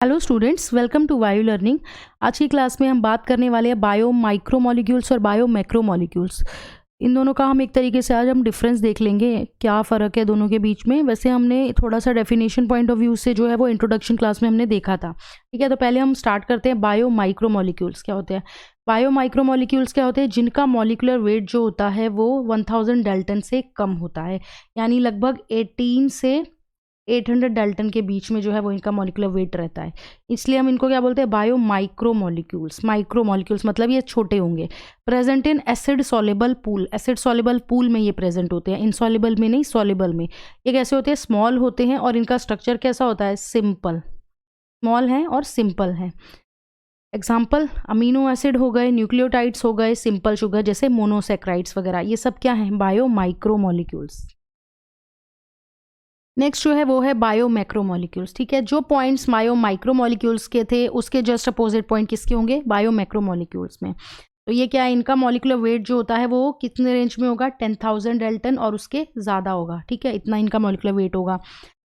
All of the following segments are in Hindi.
Hello students, welcome to bio learning. आज की क्लास में हम बात करने वाले हैं बायो माइक्रोमोलिक्यूल्स और बायो मैक्रोमोलिक्यूल्स। इन दोनों का हम एक तरीके से आज हम डिफरेंस देख लेंगे, क्या फ़र्क है दोनों के बीच में। वैसे हमने थोड़ा सा डेफिनेशन पॉइंट ऑफ व्यू से जो है वो इंट्रोडक्शन क्लास में हमने देखा था। ठीक है, तो पहले हम स्टार्ट करते हैं। बायो माइक्रोमोलिक्यूल्स क्या होते हैं? बायो माइक्रोमोलिक्यूल्स क्या होते हैं? जिनका मॉलिक्यूलर वेट जो होता है वो 1000 डाल्टन से कम होता है, यानी लगभग 18 से 800 डाल्टन के बीच में जो है वो इनका मॉलिक्यूलर वेट रहता है। इसलिए हम इनको क्या बोलते हैं? Bio micromolecules. माइक्रोमोलिक्यूल्स मतलब ये छोटे होंगे। Present in acid soluble pool. Acid soluble pool में ये प्रेजेंट होते हैं, इनसॉल्युबल में नहीं, सॉल्युबल में। ये कैसे होते हैं? स्मॉल होते हैं और इनका स्ट्रक्चर कैसा होता है? सिंपल। स्मॉल है और सिंपल है। एग्जाम्पल अमीनो एसिड हो गए, न्यूक्लियोटाइड्स हो गए, सिंपल शुगर जैसे मोनोसेक्राइड्स वगैरह, ये सब क्या है? Bio micromolecules. नेक्स्ट जो है वो है बायो मैक्रोमोलिक्यूल्स। ठीक है, जो पॉइंट्स बायो माइक्रोमोलिक्यूल्स के थे उसके जस्ट अपोजिट पॉइंट किसके होंगे? बायो मैक्रोमोलिक्यूल्स में। तो ये क्या है? इनका मॉलिक्यूलर वेट जो होता है वो कितने रेंज में होगा? 10,000 डाल्टन और उसके ज़्यादा होगा। ठीक है, इतना इनका मॉलिक्यूलर वेट होगा।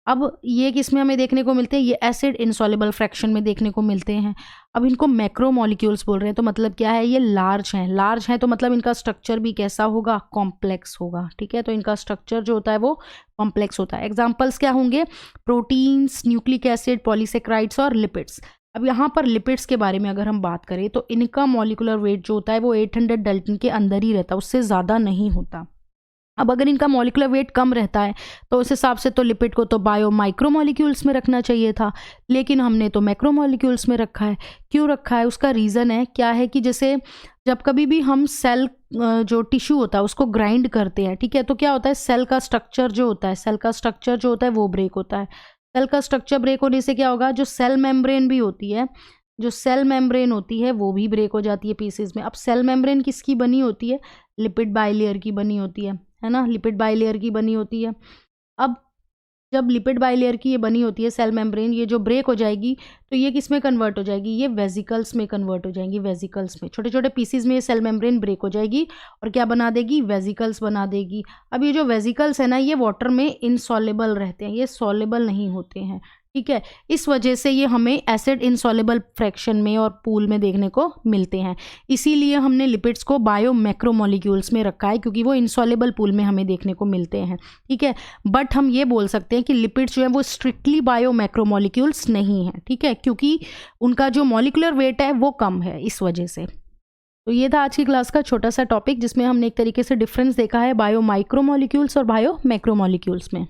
अब ये किस में हमें देखने को मिलते हैं? ये एसिड इनसॉल्युबल फ्रैक्शन में देखने को मिलते हैं। अब इनको मैक्रोमोलिक्यूल्स बोल रहे हैं, तो मतलब क्या है? ये लार्ज हैं। लार्ज हैं तो मतलब इनका स्ट्रक्चर भी कैसा होगा? कॉम्प्लेक्स होगा। ठीक है, तो इनका स्ट्रक्चर जो होता है वो कॉम्प्लेक्स होता है। एग्जाम्पल्स क्या होंगे? प्रोटीन्स, न्यूक्लिक एसिड, पॉलीसेक्राइड्स और लिपिड्स। अब यहाँ पर लिपिड्स के बारे में अगर हम बात करें तो इनका मॉलिक्यूलर वेट जो होता है वो 800 डाल्टन के अंदर ही रहता है, उससे ज़्यादा नहीं होता। अब अगर इनका मॉलिक्यूलर वेट कम रहता है तो उस हिसाब से तो लिपिड को तो बायो माइक्रोमोलिक्यूल्स में रखना चाहिए था, लेकिन हमने तो मैक्रोमोलिक्यूल्स में रखा है। क्यों रखा है? उसका रीज़न है क्या है कि जैसे जब कभी भी हम सेल जो टिश्यू होता है उसको ग्राइंड करते हैं, ठीक है, तो क्या होता है? सेल का स्ट्रक्चर जो होता है, सेल का स्ट्रक्चर जो होता है वो ब्रेक होता है। सेल का स्ट्रक्चर ब्रेक होने से क्या होगा? जो सेल मेम्ब्रेन भी होती है, जो सेल मेम्ब्रेन होती है वो भी ब्रेक हो जाती है पीसेस में। अब सेल मेम्ब्रेन किसकी बनी होती है? लिपिड बाइलेयर की बनी होती है ना? लिपिड बाइलेयर की बनी होती है। अब जब लिपिड बाइलेयर की ये बनी होती है सेल मेम्ब्रेन, ये जो ब्रेक हो जाएगी तो ये किस में कन्वर्ट हो जाएगी? ये वेजिकल्स में कन्वर्ट हो जाएंगी। वेजिकल्स में छोटे छोटे पीसीज में ये सेल मेम्ब्रेन ब्रेक हो जाएगी और क्या बना देगी? वेजिकल्स बना देगी। अब ये जो वेजिकल्स है ना, ये वाटर में इनसॉल्युबल रहते हैं, ये सॉल्युबल नहीं होते हैं। ठीक है, इस वजह से ये हमें एसिड इनसॉल्युबल फ्रैक्शन में और पूल में देखने को मिलते हैं। इसीलिए हमने लिपिड्स को बायो मैक्रोमोलिक्यूल्स में रखा है, क्योंकि वो इनसॉल्युबल पूल में हमें देखने को मिलते हैं। ठीक है, बट हम ये बोल सकते हैं कि लिपिड्स जो है वो स्ट्रिक्टली बायो मैक्रोमोलिक्यूल्स नहीं है। ठीक है, क्योंकि उनका जो मॉलिक्यूलर वेट है वो कम है, इस वजह से। तो ये था आज की क्लास का छोटा सा टॉपिक, जिसमें हमने एक तरीके से डिफरेंस देखा है बायो माइक्रोमोलिक्यूल्स और बायो मैक्रोमोलिक्यूल्स में।